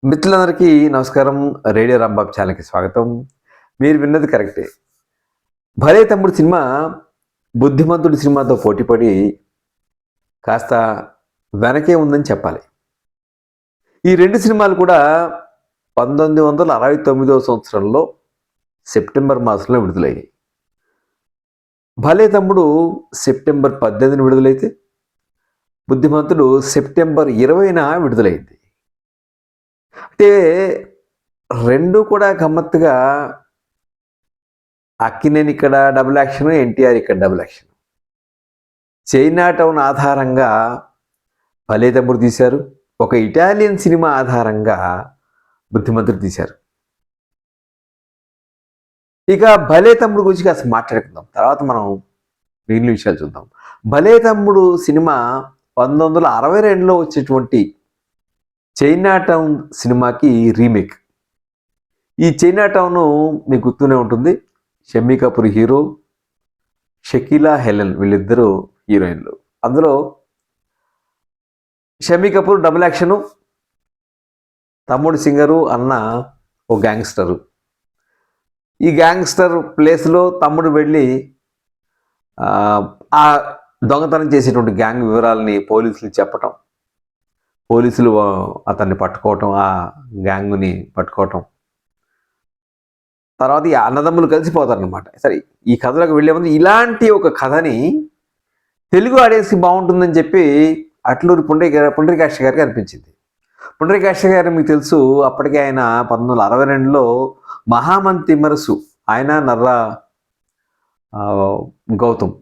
మిత్రులందరికీ నమస్కారం. రేడియో రాంబాబు ఛానల్‌కి స్వాగతం. మీరు విన్నది కరెక్టే. 'భలే తమ్ముడు' సినిమా 'బుద్ధిమంతుడు' సినిమాతో పోటీపడి కాస్త వెనకే ఉందని చెప్పాలి. ఈ 2 సినిమాలు కూడా 1969వ సంవత్సరంలో సెప్టెంబర్ మాసంలో విడుదలయ్యాయి. 'భలే తమ్ముడు' సెప్టెంబర్ 18న విడుదలైతే 'బుద్ధిమంతుడు' సెప్టెంబర్ 20న విడుదలైంది. అంటే 2 కూడా గమ్మత్తుగా అక్కినేని ఇక్కడ డబుల్ యాక్షన్, ఎన్టీఆర్ ఇక్కడ డబుల్ యాక్షన్. చైనా టౌన్ ఆధారంగా 'భలే తమ్ముడు' తీశారు. ఒక ఇటాలియన్ సినిమా ఆధారంగా 'బుద్ధిమంతుడు' తీశారు. ఇక 'భలే తమ్ముడు' గురించి కాస్త మాట్లాడుకుందాం. తర్వాత మనం మిగిలిన విషయాలు చూద్దాం. 'భలే తమ్ముడు' సినిమా 1962లో వచ్చేటువంటి చైనా టౌన్ సినిమాకి రీమేక్. ఈ చైనా టౌన్ మీకు గుర్తూనే ఉంటుంది. షమ్మీ కపూర్ హీరో, షకీలా హెలెన్ వీళ్ళిద్దరూ హీరోయిన్లు. అందులో షమ్మీ కపూర్ డబుల్ యాక్షను, తమ్ముడు సింగరు, అన్న ఓ గ్యాంగ్స్టరు. ఈ గ్యాంగ్స్టర్ ప్లేస్లో తమ్ముడు వెళ్ళి ఆ దొంగతనం చేసేటువంటి గ్యాంగ్ వివరాలని పోలీసులు చెప్పటం, పోలీసులు అతన్ని పట్టుకోవటం, ఆ గ్యాంగ్ని పట్టుకోవటం, తర్వాత ఈ అన్నదమ్ములు కలిసిపోతారనమాట. సరే, ఈ కథలోకి వెళ్ళే ముందు ఇలాంటి ఒక కథని తెలుగు ఆడియన్స్కి బాగుంటుందని చెప్పి అట్లూరి పుండరీకాక్ష గారికి అనిపించింది. పుండరీకాక్ష గారు మీకు తెలుసు, అప్పటికే ఆయన 1962లో మహామంతి తిమ్మరసు, ఆయన నర్రా గౌతమ్,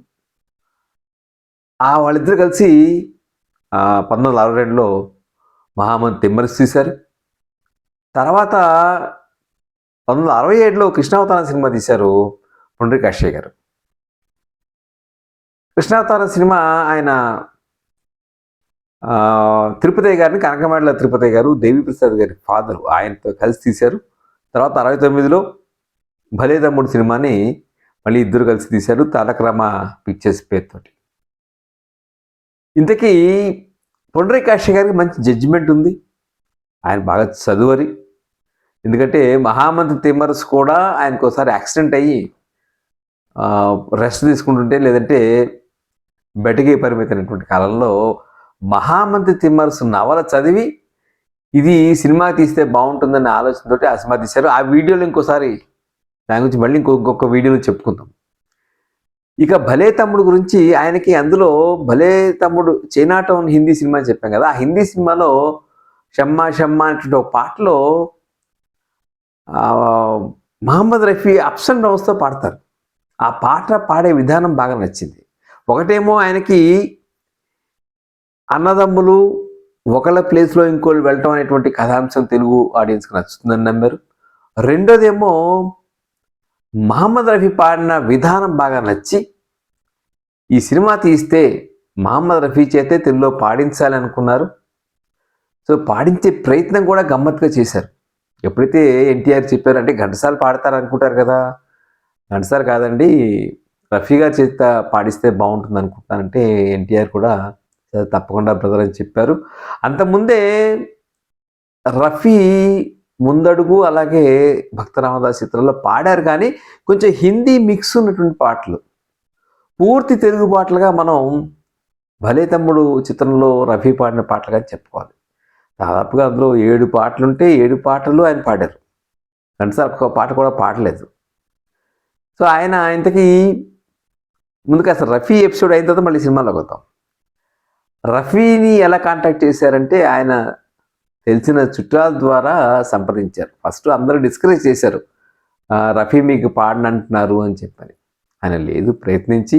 వాళ్ళిద్దరు కలిసి 1962లో మహామంతి తిమ్మరసు తీశారు. తర్వాత 1967లో కృష్ణావతారం సినిమా తీశారు పుండరీకాక్ష గారు. కృష్ణావతారం సినిమా ఆయన తిరుపతి గారిని, కనకమేడల తిరుపతి గారు, దేవిప్రసాద్ గారి ఫాదరు, ఆయనతో కలిసి తీశారు. తర్వాత 69లో 'భలే తమ్ముడు' సినిమాని మళ్ళీ ఇద్దరు కలిసి తీశారు, తారక రామ పిక్చర్స్ పేరుతోటి. ఇంతకీ పుండరీకాక్ష గారికి మంచి జడ్జిమెంట్ ఉంది. ఆయన బాగా చదువరి. ఎందుకంటే మహామంతి తిమ్మరసు కూడా ఆయనకు ఒకసారి యాక్సిడెంట్ అయ్యి రెస్ట్ తీసుకుంటుంటే, లేదంటే బెటకి పరిమితమైనటువంటి కాలంలో మహామంతి తిమ్మరసు నవల చదివి ఇది సినిమా తీస్తే బాగుంటుందనే ఆలోచనతోటి ఆ సినిమా తీశారు. ఆ వీడియోలో ఇంకోసారి దాని గురించి మళ్ళీ ఇంకొక వీడియోలో చెప్పుకుందాం. ఇక 'భలే తమ్ముడు' గురించి ఆయనకి, అందులో 'భలే తమ్ముడు' చైనా టౌన్ హిందీ సినిమా అని చెప్పాం కదా, ఆ హిందీ సినిమాలో షమ్మా షమ్మా అనేటువంటి ఒక పాటలో మహమ్మద్ రఫీ అప్స్ అండ్ డౌన్స్తో పాడతారు. ఆ పాట పాడే విధానం బాగా నచ్చింది. ఒకటేమో ఆయనకి అన్నదమ్ములు ఒకళ్ళ ప్లేస్లో ఇంకోళ్ళు వెళ్ళటం అనేటువంటి కథాంశం తెలుగు ఆడియన్స్కి నచ్చుతుందని నమ్మారు. రెండోదేమో మహమ్మద్ రఫీ పాడిన విధానం బాగా నచ్చి ఈ సినిమా తీస్తే మహమ్మద్ రఫీ చేతే తెలుగులో పాడించాలి అనుకున్నారు. సో పాడించే ప్రయత్నం కూడా గమ్మత్తుగా చేశారు. ఎప్పుడైతే ఎన్టీఆర్ చెప్పారు, అంటే ఘంటసాల పాడతారు అనుకుంటారు కదా, ఘంటసాల కాదండి రఫీ గారి చేత పాడిస్తే బాగుంటుంది అనుకుంటానంటే ఎన్టీఆర్ కూడా తప్పకుండా బ్రదర్ అని చెప్పారు. అంతకుముందే రఫీ ముందడుగు అలాగే భక్త రామదాస్ చిత్రంలో పాడారు, కానీ కొంచెం హిందీ మిక్స్ ఉన్నటువంటి పాటలు. పూర్తి తెలుగు పాటలుగా మనం 'భలే తమ్ముడు' చిత్రంలో రఫీ పాడిన పాటలుగా చెప్పుకోవాలి. దాదాపుగా అందులో 7 పాటలుంటే 7 పాటలు ఆయన పాడారు. ఘంటసాల ఒక పాట కూడా పాడలేదు. సో ఆయన ఇంతకీ ముందుకు అసలు రఫీ ఎపిసోడ్ అయిన తర్వాత మళ్ళీ సినిమాలోకి వద్దాం. రఫీని ఎలా కాంటాక్ట్ చేశారంటే, ఆయన తెలిసిన చుట్టాల ద్వారా సంప్రదించారు. ఫస్ట్ అందరూ డిస్కరేజ్ చేశారు, రఫీ మీకు పాడనంటున్నారు అని చెప్పని. ఆయన లేదు, ప్రయత్నించి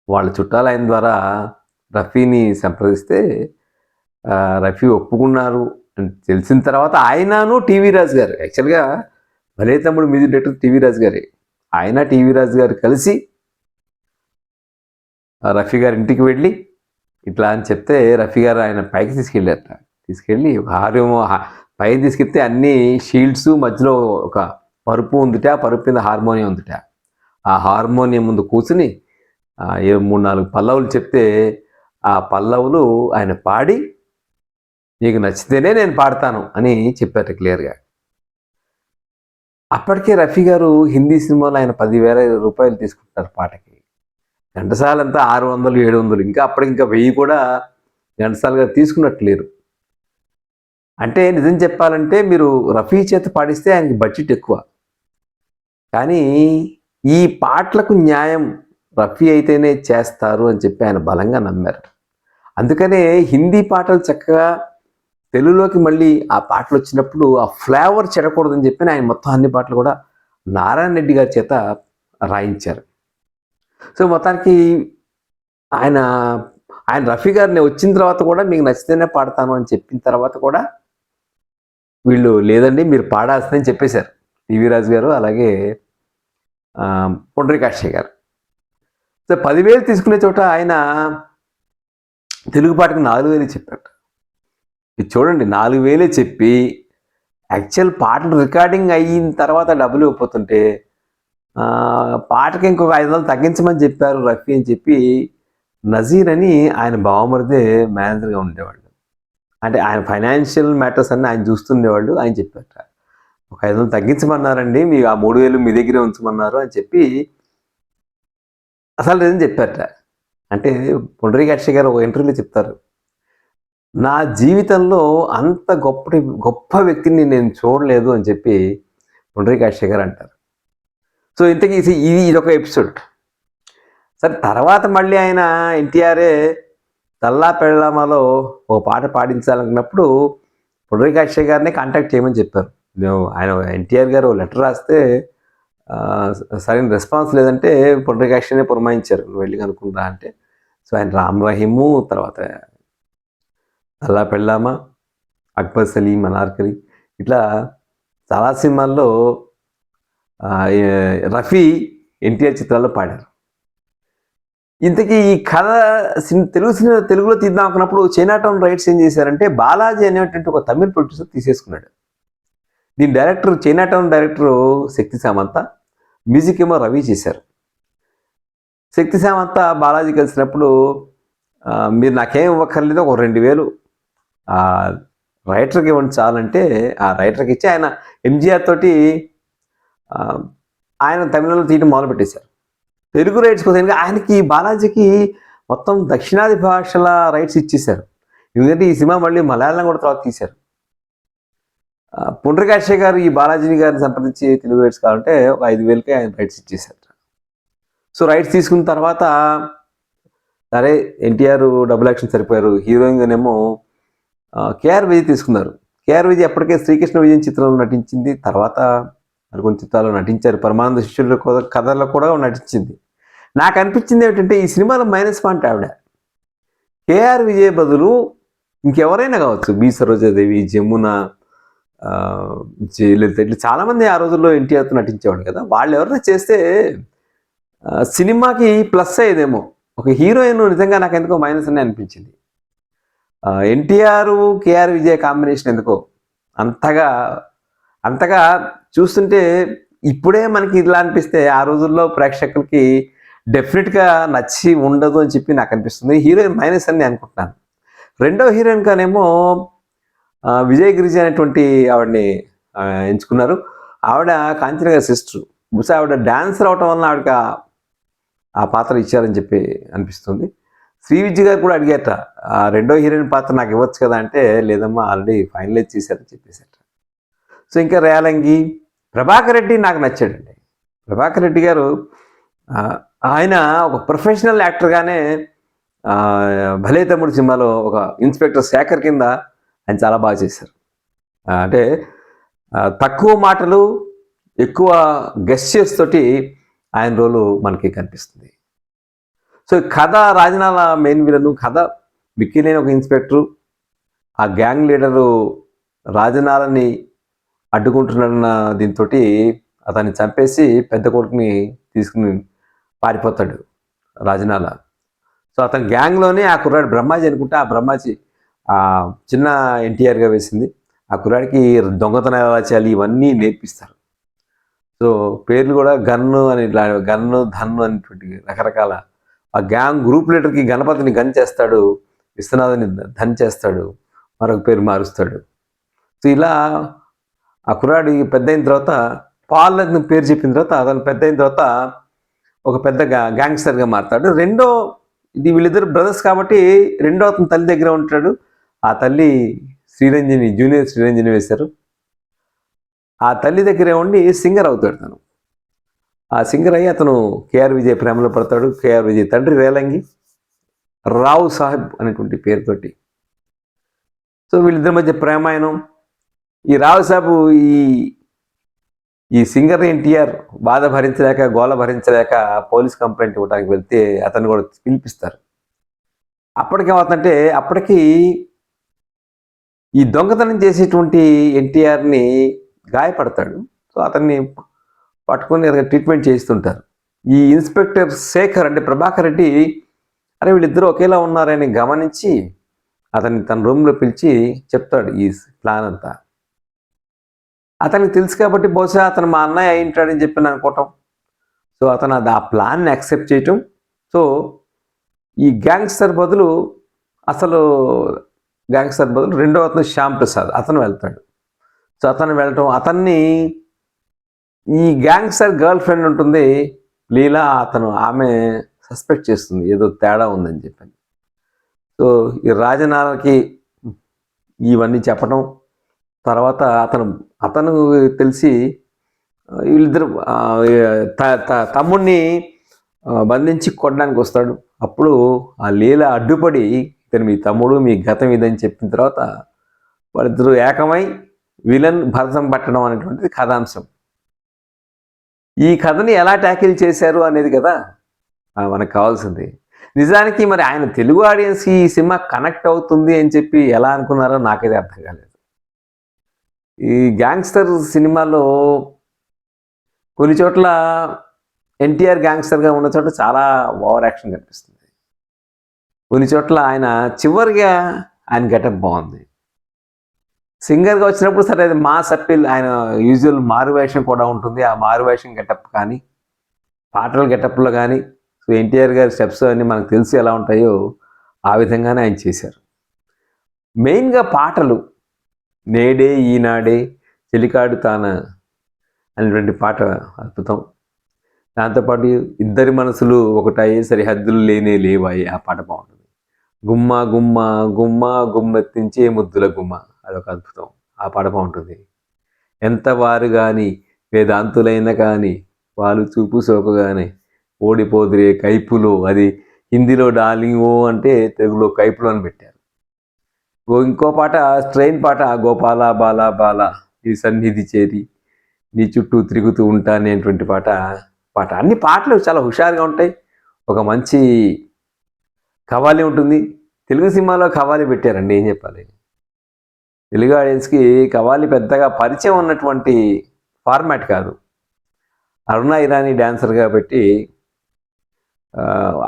వాళ్ళ చుట్టాలు ఆయన ద్వారా రఫీని సంప్రదిస్తే రఫీ ఒప్పుకున్నారు అని తెలిసిన తర్వాత ఆయనను టీవీ రాజు గారు, యాక్చువల్గా 'భలే తమ్ముడు' మ్యూజిక్ డైరెక్టర్ టీవీ రాజు గారే, ఆయన టీవీ రాజు గారు కలిసి రఫీ గారి ఇంటికి వెళ్ళి ఇట్లా అని చెప్తే రఫీ గారు ఆయన పైకి తీసుకెళ్ళారట. తీసుకెళ్ళి పైకి తీసుకెళ్తే అన్ని షీల్డ్స్, మధ్యలో ఒక పరుపు ఉందిట, ఆ పరుపు మీద హార్మోనియం ఉందిట. ఆ హార్మోనియం ముందు కూర్చుని 3-4 పల్లవులు చెప్తే ఆ పల్లవులు ఆయన పాడి నీకు నచ్చితేనే నేను పాడతాను అని చెప్పారు క్లియర్గా. అప్పటికే రఫీ గారు హిందీ సినిమాలో ఆయన 10,000 రూపాయలు తీసుకుంటారు పాటకి. ఘంటసాల అంతా 600, 700, ఇంకా అప్పటికి 1000 కూడా ఘంటసాల గారు తీసుకున్నట్టు లేరు. అంటే నిజం చెప్పాలంటే మీరు రఫీ చేత పాడిస్తే ఆయనకి బడ్జెట్ ఎక్కువ, కానీ ఈ పాటలకు న్యాయం రఫీ అయితేనే చేస్తారు అని చెప్పి ఆయన బలంగా నమ్మారు. అందుకనే హిందీ పాటలు చక్కగా తెలుగులోకి మళ్ళీ ఆ పాటలు వచ్చినప్పుడు ఆ ఫ్లేవర్ చెడకూడదని చెప్పి ఆయన మొత్తం అన్ని పాటలు కూడా నారాయణ రెడ్డి గారి చేత రాయించారు. సో మొత్తానికి ఆయన ఆయన రఫీ గారిని వచ్చిన తర్వాత కూడా మీకు నచ్చితేనే పాడతాను అని చెప్పిన తర్వాత కూడా వీళ్ళు లేదండి మీరు పాడాల్సిందని చెప్పేశారు టీవీ రాజు గారు, అలాగే పుండరీకాక్షయ్య గారు. సో 10,000 తీసుకునే చోట ఆయన తెలుగు పాటకు 4,000 చెప్పారు. ఇది చూడండి, 4,000 చెప్పి యాక్చువల్ పాటలు రికార్డింగ్ అయిన తర్వాత డబ్బులు ఇవ్వకపోతుంటే పాటకి ఇంకొక 500 తగ్గించమని చెప్పారు రఫీ అని చెప్పి నజీర్ అని ఆయన బావమరిదే మేనేజర్గా ఉండేవాళ్ళు. అంటే ఆయన ఫైనాన్షియల్ మ్యాటర్స్ అన్నీ ఆయన చూస్తుండేవాళ్ళు. ఆయన చెప్పారు ఒక 500 తగ్గించమన్నారండి, మీ ఆ 3,000 మీ దగ్గరే ఉంచమన్నారు అని చెప్పి అసలు లేదని చెప్పారట. అంటే పుండరీకాక్షయ్య గారు ఒక ఇంటర్వ్యూలో చెప్తారు, నా జీవితంలో అంత గొప్ప వ్యక్తిని నేను చూడలేదు అని చెప్పి పుండరీకాక్షయ్య గారు అంటారు. సో ఇంతకీ ఇది ఒక ఎపిసోడ్. సరే తర్వాత మళ్ళీ ఆయన ఎన్టీఆర్ఏ తల్లా పెళ్ళామాలో ఓ పాట పాడించాలనుకున్నప్పుడు పుండరీకాక్షయ్య గారిని కాంటాక్ట్ చేయమని చెప్పారు. ఆయన ఎన్టీఆర్ గారు లెటర్ రాస్తే సరైన రెస్పాన్స్ లేదంటే పుండరీకాక్షయ్యనే పురమాయించారు, నువ్వు వెళ్ళి కనుక్కుంటా అంటే. సో ఆయన రామ్ రహీము, తర్వాత తల్లా పెళ్ళామ, అక్బర్ సలీం, అనార్కలి, ఇట్లా చాలా సినిమాల్లో రఫీ ఎన్టీఆర్ చిత్రాల్లో పాడారు. ఇంతకీ ఈ కథ తెలుగులో తీద్దాం అనుకున్నప్పుడు చైనా టౌన్ రైట్స్ ఏం చేశారంటే బాలాజీ అనేటువంటి ఒక తమిళ ప్రొడ్యూసర్ తీసేసుకున్నాడు. దీని డైరెక్టర్ చైనా టౌన్ డైరెక్టర్ శక్తి సామంత, మ్యూజిక్ ఏమో రవి చేశారు. శక్తి సామంత బాలాజీ కలిసినప్పుడు మీరు నాకేం ఇవ్వక్కర్లేదు, ఒక 2,000 రైటర్కి ఇవ్వండి చాలంటే ఆ రైటర్కి ఇచ్చి ఆయన ఎంజీఆర్ తోటి ఆయన తమిళంలో తీయడం మొదలుపెట్టేశారు. తెలుగు రైట్స్ కోసం ఆయనకి బాలాజీకి మొత్తం దక్షిణాది భాషల రైట్స్ ఇచ్చేశారు. ఎందుకంటే ఈ సినిమా మళ్ళీ మలయాళం కూడా తర్వాత తీశారు. పుండరీకాక్షయ్య గారు ఈ బాలాజీ గారిని సంప్రదించి తెలుగు రైట్స్ కావాలంటే ఒక 5,000కి ఆయన రైట్స్ ఇచ్చేశారు. సో రైట్స్ తీసుకున్న తర్వాత సరే ఎన్టీఆర్ డబుల్ యాక్షన్ సరిపోయారు, హీరోయిన్గానేమో కేఆర్ విజయ్ తీసుకున్నారు. కేఆర్ విజయ్ అప్పటికే శ్రీకృష్ణ విజయన్ చిత్రంలో నటించింది, తర్వాత మరికొన్ని చిత్రాల్లో నటించారు, పరమానంద శిష్యుల కథల్లో కూడా నటించింది. నాకు అనిపించింది ఏమిటంటే ఈ సినిమాలో మైనస్ పాయింట్ ఆవిడ. కేఆర్ విజయ్ బదులు ఇంకెవరైనా కావచ్చు, బి సరోజాదేవి, జమున, జయలలిత, ఇట్లా చాలామంది ఆ రోజుల్లో ఎన్టీఆర్తో నటించేవాడు కదా, వాళ్ళు ఎవరైనా చేస్తే సినిమాకి ప్లస్ అయ్యేదేమో. ఒక హీరోయిన్ నిజంగా నాకు ఎందుకో మైనస్ అని అనిపించింది. ఎన్టీఆర్ కేఆర్ విజయ్ కాంబినేషన్ ఎందుకో అంతగా చూస్తుంటే ఇప్పుడే మనకి ఇలా అనిపిస్తే ఆ రోజుల్లో ప్రేక్షకులకి డెఫినెట్గా నచ్చి ఉండదు అని చెప్పి నాకు అనిపిస్తుంది. హీరోయిన్ మైనస్ అని అనుకుంటున్నాను. రెండో హీరోయిన్ కానేమో విజయ్ గిరిజ అనేటువంటి ఆవిడని ఎంచుకున్నారు. ఆవిడ కాంచన గారి సిస్టర్. బహుశా ఆవిడ డాన్సర్ అవటం వలన ఆవిడకి ఆ పాత్ర ఇచ్చారని చెప్పి అనిపిస్తుంది. శ్రీ విద్య గారు కూడా అడిగారట, రెండో హీరోయిన్ పాత్ర నాకు ఇవ్వచ్చు కదా అంటే, లేదమ్మా ఆల్రెడీ ఫైనలైజ్ చేశారని చెప్పేశారట. సో ఇంకా రేలంగి, ప్రభాకర్ రెడ్డి నాకు నచ్చాడండి. ప్రభాకర్ రెడ్డి గారు ఆయన ఒక ప్రొఫెషనల్ యాక్టర్గానే భలే తమ్ముడు సినిమాలో ఒక ఇన్స్పెక్టర్ శేఖర్ కింద ఆయన చాలా బాగా చేశారు. అంటే తక్కువ మాటలు ఎక్కువ గెస్చర్స్ తోటి ఆయన రోలు మనకి కనిపిస్తుంది. సో కథ రాజనాల మెయిన్ విలను, కథ మిక్కిలేని ఒక ఇన్స్పెక్టరు, ఆ గ్యాంగ్ లీడరు రాజనాలని అడ్డుకుంటున్న దీంతో అతన్ని చంపేసి పెద్ద కొడుకుని తీసుకుని పారిపోతాడు రాజనాల. సో అతని గ్యాంగ్లోనే ఆ కుర్రాడు బ్రహ్మాజీ అనుకుంటే, ఆ బ్రహ్మాజీ చిన్న ఎన్టీఆర్గా వేసింది. ఆ కుర్రాడికి దొంగతనం ఎలా చేయాలి ఇవన్నీ నేర్పిస్తారు. సో పేర్లు కూడా గన్ను అని, గన్ను ధన్ను అనేటువంటి రకరకాల. ఆ గ్యాంగ్ గ్రూప్ లీడర్కి గణపతిని గన్ చేస్తాడు, విశ్వనాథుని ధన్ చేస్తాడు, మరొక పేరు మారుస్తాడు. సో ఇలా ఆ కుర్రాడు పెద్ద అయిన తర్వాత పాల్ అని పేరు చెప్పిన తర్వాత అతను పెద్ద అయిన తర్వాత ఒక పెద్ద గ్యాంగ్స్టర్గా మారుతాడు. వీళ్ళిద్దరు బ్రదర్స్ కాబట్టి రెండో అతని తల్లి దగ్గర ఉంటాడు. ఆ తల్లి శ్రీరంజని, జూనియర్ శ్రీరంజని వేశారు. ఆ తల్లి దగ్గరే ఉండి సింగర్ అవుతాడు తను. ఆ సింగర్ అయ్యి అతను కేఆర్ విజయ్ ప్రేమలో పడతాడు. కేఆర్ విజయ్ తండ్రి రేలంగి, రావు సాహెబ్ అనేటువంటి పేరుతోటి. సో వీళ్ళిద్దరి మధ్య ప్రేమాయణం. ఈ రావు సాహెబ్ ఈ సింగర్ ఎన్టీఆర్ బాధ భరించలేక, గోల భరించలేక పోలీస్ కంప్లైంట్ ఇవ్వడానికి వెళ్తే అతను కూడా పిలిపిస్తారు. అప్పటికి ఈ దొంగతనం చేసేటువంటి ఎన్టీఆర్ని గాయపడతాడు. సో అతన్ని పట్టుకొని ట్రీట్మెంట్ చేస్తుంటారు. ఈ ఇన్స్పెక్టర్ శేఖర్ అంటే ప్రభాకర్ రెడ్డి వీళ్ళిద్దరూ ఒకేలా ఉన్నారని గమనించి అతన్ని తన రూమ్లో పిలిచి చెప్తాడు ఈ ప్లాన్ అంతా. అతనికి తెలుసు కాబట్టి బహుశా అతను మా అన్నయ్య అయి ఉంటాడని చెప్పి అనుకోవటం. సో అతను ఆ ప్లాన్ని యాక్సెప్ట్ చేయటం. సో ఈ గ్యాంగ్స్టర్ బదులు రెండో అతను శ్యామ్ ప్రసాద్ అతను వెళ్తాడు. సో అతను వెళ్ళటం, అతన్ని ఈ గ్యాంగ్స్టర్ గర్ల్ ఫ్రెండ్ ఉంటుంది లీలా, ఆమె సస్పెక్ట్ చేస్తుంది ఏదో తేడా ఉందని చెప్పని. సో ఈ రాజనాలకి ఇవన్నీ చెప్పడం తర్వాత అతను తెలిసి వీళ్ళిద్దరు తమ్ముడిని బంధించి కొట్టడానికి వస్తాడు. అప్పుడు ఆ లీల అడ్డుపడి ఇతను మీ తమ్ముడు, మీ గతం ఇదని చెప్పిన తర్వాత వాళ్ళిద్దరూ ఏకమై విలన్ భరతం పట్టడం అనేటువంటిది కథాంశం. ఈ కథని ఎలా ట్యాకిల్ చేశారు అనేది కదా మనకు కావాల్సింది. నిజానికి మరి ఆయన తెలుగు ఆడియన్స్కి ఈ సినిమా కనెక్ట్ అవుతుంది అని చెప్పి ఎలా అనుకున్నారో నాకైతే అర్థం కాలేదు. ఈ గ్యాంగ్స్టర్ సినిమాలో కొన్ని చోట్ల ఎన్టీఆర్ గ్యాంగ్స్టర్గా ఉన్న చోట చాలా ఓవర్ యాక్షన్ కనిపిస్తుంది. కొన్ని చోట్ల చివరిగా ఆయన గెటప్ బాగుంది. సింగర్గా వచ్చినప్పుడు సరే అది మాస్ అప్పీల్, ఆయన యూజువల్ మారువేషం కూడా ఉంటుంది. ఆ మారువేషం గెటప్ కానీ పాటల గెటప్లో కానీ సో ఎన్టీఆర్ గారి స్టెప్స్ అన్నీ మనకు తెలిసి ఎలా ఉంటాయో ఆ విధంగానే ఆయన చేశారు. మెయిన్గా పాటలు నేడే ఈనాడే చెలికాడు తాన అనేటువంటి పాట అద్భుతం. దాంతోపాటు ఇద్దరి మనసులు ఒకటాయి సరిహద్దులు లేనే లేవాయి ఆ పాట బాగుంటుంది. గుమ్మ గుమ్మ గుమ్మ గుమ్మెత్తించే ముద్దుల గుమ్మ అదొక అద్భుతం, ఆ పాట బాగుంటుంది. ఎంత వారు కానీ వేదాంతులైన కానీ వాళ్ళు చూపు సోకగానే ఓడిపోదురే కైపులో, అది హిందీలో డార్లింగ్ ఓ అంటే తెలుగులో కైపులో అని పెట్టారు. ఇంకో పాట ట్రైన్ పాట గోపాల బాల బాల ఈ సన్నిధి చేరి నీ చుట్టూ తిరుగుతూ ఉంటానేటువంటి పాట. అన్ని పాటలు చాలా హుషారుగా ఉంటాయి. ఒక మంచి కవ్వాలి ఉంటుంది. తెలుగు సినిమాలో కవ్వాలి పెట్టారండి, ఏం చెప్పాలి. తెలుగు ఆడియన్స్కి కవ్వాలి పెద్దగా పరిచయం ఉన్నటువంటి ఫార్మాట్ కాదు. అరుణ ఇరానీ డాన్సర్గా పెట్టి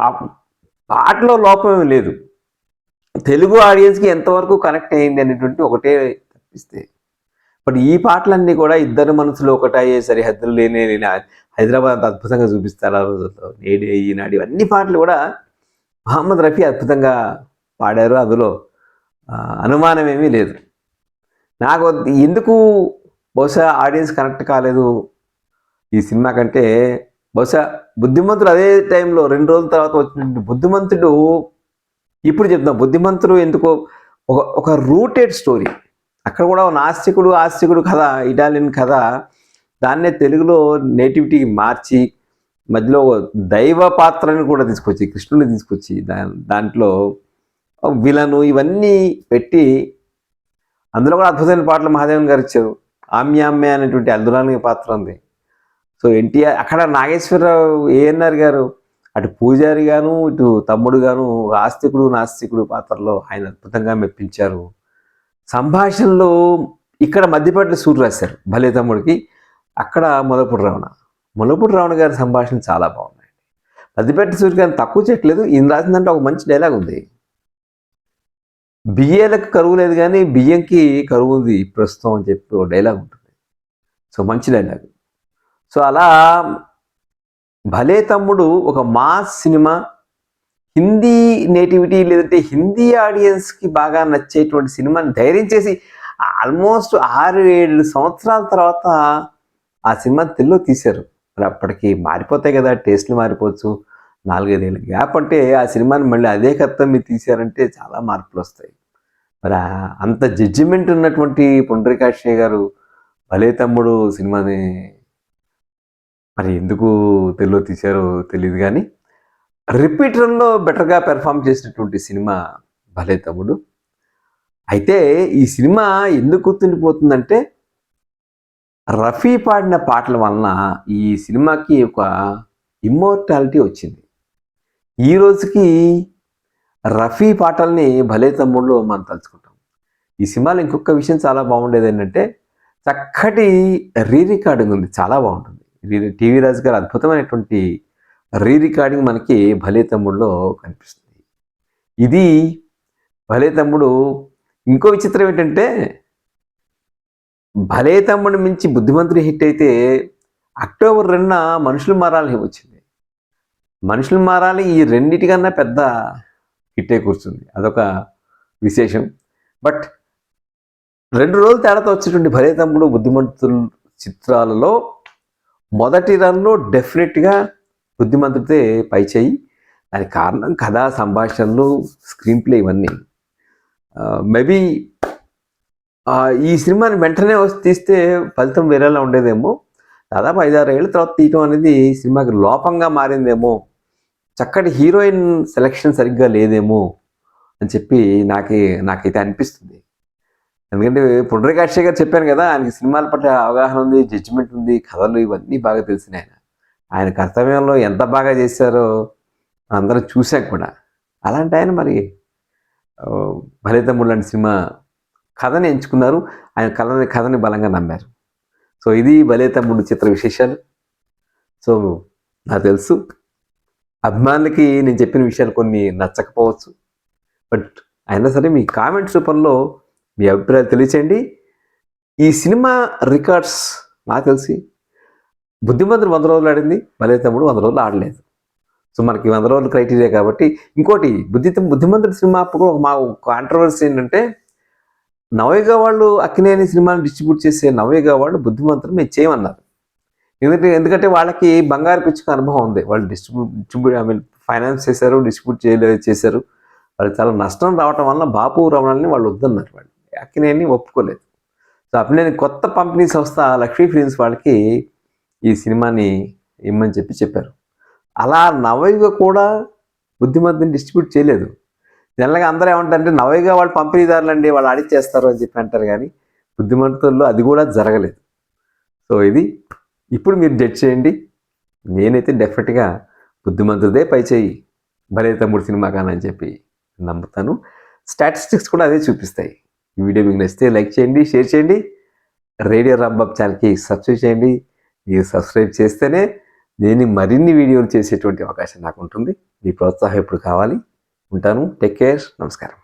ఆ పాటలో లోపమేమీ లేదు. తెలుగు ఆడియన్స్కి ఎంతవరకు కనెక్ట్ అయ్యింది అనేటువంటి ఒకటే తప్పిస్తే, బట్ ఈ పాటలన్నీ కూడా ఇద్దరు మనసులో ఒకటయ్యే సరిహద్దులు లేని హైదరాబాద్ అంత అద్భుతంగా చూపిస్తారు ఆ రోజుల్లో. నేడే ఈనాడు అన్ని పాటలు కూడా మహమ్మద్ రఫీ అద్భుతంగా పాడారు. అందులో అనుమానం ఏమీ లేదు. నాకు ఎందుకు బహుశా ఆడియన్స్ కనెక్ట్ కాలేదు ఈ సినిమా కంటే, బహుశా బుద్ధిమంతుడు అదే టైంలో 2 రోజుల తర్వాత వచ్చిన బుద్ధిమంతుడు, ఇప్పుడు చెప్తాం బుద్ధిమంతుడు ఎందుకో ఒక రూటెడ్ స్టోరీ. అక్కడ కూడా నాస్తికుడు ఆస్తికుడు కథ, ఇటాలియన్ కథ, దాన్నే తెలుగులో నేటివిటీకి మార్చి మధ్యలో దైవ పాత్రని కూడా తీసుకొచ్చి, కృష్ణుని తీసుకొచ్చి దాంట్లో విలను ఇవన్నీ పెట్టి, అందులో కూడా అద్భుతమైన పాటలు మహాదేవన్ గారు ఇచ్చారు. ఆమ్యామ్య అనేటువంటి అందులోని పాత్ర ఉంది. సో ఎన్టీఆర్, అక్కడ నాగేశ్వరరావు, ఏఎన్ఆర్ గారు అటు పూజారి గాను ఇటు తమ్ముడు గాను ఆస్తికుడు నాస్తికుడు పాత్రలో ఆయన అద్భుతంగా మెప్పించారు. సంభాషణలో ఇక్కడ మధ్యపాటి సూర్య రాశారు భలే తమ్ముడికి, అక్కడ ములపూడి రావణ గారి సంభాషణ చాలా బాగున్నాయి. మధ్యపాటి సూర్య గారిని తక్కువ చేయట్లేదు. ఈయన రాసిందంటే ఒక మంచి డైలాగ్ ఉంది. బియ్యాలకు కరువు లేదు కానీ బియ్యంకి కరువు ఉంది ప్రస్తుతం అని చెప్పి ఒక డైలాగ్ ఉంటుంది. సో మంచి డైలాగ్. సో అలా భలే తమ్ముడు ఒక మాస్ సినిమా, హిందీ నేటివిటీ లేదంటే హిందీ ఆడియన్స్కి బాగా నచ్చేటువంటి సినిమాని ధైర్యం చేసి ఆల్మోస్ట్ 6-7 సంవత్సరాల తర్వాత ఆ సినిమాని తెలుగులో తీశారు. మరి అప్పటికి మారిపోతాయి కదా, టేస్ట్లు మారిపోవచ్చు. 4-5 ఏళ్ళ గ్యాప్ అంటే ఆ సినిమాని మళ్ళీ అదే కథతో మీరు తీశారంటే చాలా మార్పులు వస్తాయి. మరి అంత జడ్జిమెంట్ ఉన్నటువంటి పుండరీకాక్షయ్య గారు భలే తమ్ముడు సినిమాని మరి ఎందుకు తెలుగులో తీశారో తెలియదు కానీ రిపీటర్లో బెటర్గా పెర్ఫామ్ చేసినటువంటి సినిమా భలే తమ్ముడు. అయితే ఈ సినిమా ఎందుకు గుర్తుండిపోతుందంటే రఫీ పాడిన పాటల వలన ఈ సినిమాకి ఒక ఇమ్మోర్టాలిటీ వచ్చింది. ఈ రోజుకి రఫీ పాటల్ని భలే తమ్ముళ్ళు మనం తలుచుకుంటాం. ఈ సినిమాలో ఇంకొక విషయం చాలా బాగుండేది ఏంటంటే చక్కటి రికార్డింగ్ ఉంది, చాలా బాగుంటుంది. టీవీ రాజు గారు అద్భుతమైనటువంటి రికార్డింగ్ మనకి భలే తమ్ముడులో కనిపిస్తుంది. ఇది భలే తమ్ముడు. ఇంకో విచిత్రం ఏంటంటే భలే తమ్ముడు మించి బుద్ధిమంతుడు హిట్ అయితే అక్టోబర్ 2న మనుషులు మారాలి వచ్చింది. మనుషులు మారాలి ఈ రెండిటికన్నా పెద్ద హిట్టే కూర్చుంది, అదొక విశేషం. బట్ 2 రోజులు తేడాతో వచ్చేటువంటి భలే తమ్ముడు బుద్ధిమంతులు చిత్రాలలో మొదటి రన్లో డెఫినెట్గా బుద్ధిమంతుడితే పై చేయి. దానికి కారణం కథా సంభాషణలు, స్క్రీన్ ప్లే ఇవన్నీ. మేబీ ఈ సినిమాని వెంటనే తీస్తే ఫలితం వేరేలా ఉండేదేమో. దాదాపు 5-6 ఏళ్ళ తర్వాత తీయటం అనేది సినిమాకి లోపంగా మారిందేమో, చక్కటి హీరోయిన్ సెలెక్షన్ సరిగ్గా లేదేమో అని చెప్పి నాకైతే అనిపిస్తుంది. ఎందుకంటే పుండరీకాక్షయ్య గారు చెప్పాను కదా, ఆయనకి సినిమాల పట్ల అవగాహన ఉంది, జడ్జిమెంట్ ఉంది, కథలు ఇవన్నీ బాగా తెలిసిన ఆయన కర్తవ్యంలో ఎంత బాగా చేశారో అందరం చూసాం కూడా. అలాంటి ఆయన మరి భలే తమ్ముడు లాంటి సినిమా కథని ఎంచుకున్నారు, ఆయన కథని బలంగా నమ్మారు. సో ఇది భలే తమ్ముడు చిత్ర విశేషాలు. సో నాకు తెలుసు అభిమానులకి నేను చెప్పిన విషయాలు కొన్ని నచ్చకపోవచ్చు, బట్ అయినా సరే మీ కామెంట్స్ రూపంలో మీ అభిప్రాయాలు తెలియచేయండి. ఈ సినిమా రికార్డ్స్ నాకు తెలిసి బుద్ధిమంతుడు 100 రోజులు ఆడింది, భలే తమ్ముడు 100 రోజులు ఆడలేదు. సో మనకి 100 రోజులు క్రైటీరియా కాబట్టి. ఇంకోటి బుద్ధిమంతుడు సినిమా అప్పుడు మా కాంట్రవర్సీ ఏంటంటే నవయుగ వాళ్ళు అక్కినేని సినిమాని డిస్ట్రిబ్యూట్ చేసే నవయుగ వాళ్ళు బుద్ధిమంతుడు మేము చేయమన్నారు. ఎందుకంటే వాళ్ళకి బంగారు పిచ్చుక అనుభవం ఉంది. వాళ్ళు డిస్ట్రిబ్యూట్ ఫైనాన్స్ చేశారు, డిస్ట్రిబ్యూట్ చేశారు. వాళ్ళకి చాలా నష్టం రావటం వల్ల బాపు రమణని వాళ్ళు వద్దన్నారు. వాళ్ళు అక్కినేని ఒప్పుకోలేదు. సో అక్కినేని కొత్త పంపిణీ సంస్థ లక్ష్మీ ఫిలిమ్స్ వాళ్ళకి ఈ సినిమాని ఇమ్మని చెప్పారు. అలా నవయుగ కూడా బుద్ధిమంతుని డిస్ట్రిబ్యూట్ చేయలేదు. జనరల్గా అందరూ ఏమంటారంటే నవయుగ వాళ్ళు పంపిణీదారులు అండి, వాళ్ళు ఆడిచ్చేస్తారు అని చెప్పి అంటారు, కానీ బుద్ధిమంతుల్లో అది కూడా జరగలేదు. సో ఇది ఇప్పుడు మీరు జడ్జ్ చేయండి. నేనైతే డెఫినెట్గా బుద్ధిమంతుడిదే పై చేయి భలే తమ్ముడు సినిమా కానని చెప్పి నమ్ముతాను. స్టాటిస్టిక్స్ కూడా అదే చూపిస్తాయి. ఈ వీడియో మీకు నచ్చితే లైక్ చేయండి, షేర్ చేయండి, రేడియో రాంబాబు ఛానల్కి సబ్స్క్రైబ్ చేయండి. మీరు సబ్స్క్రైబ్ చేస్తేనే నేను మరిన్ని వీడియోలు చేసేటువంటి అవకాశం నాకు ఉంటుంది. మీ ప్రోత్సాహం ఎప్పుడు కావాలి. ఉంటాను. Take care. నమస్కారం.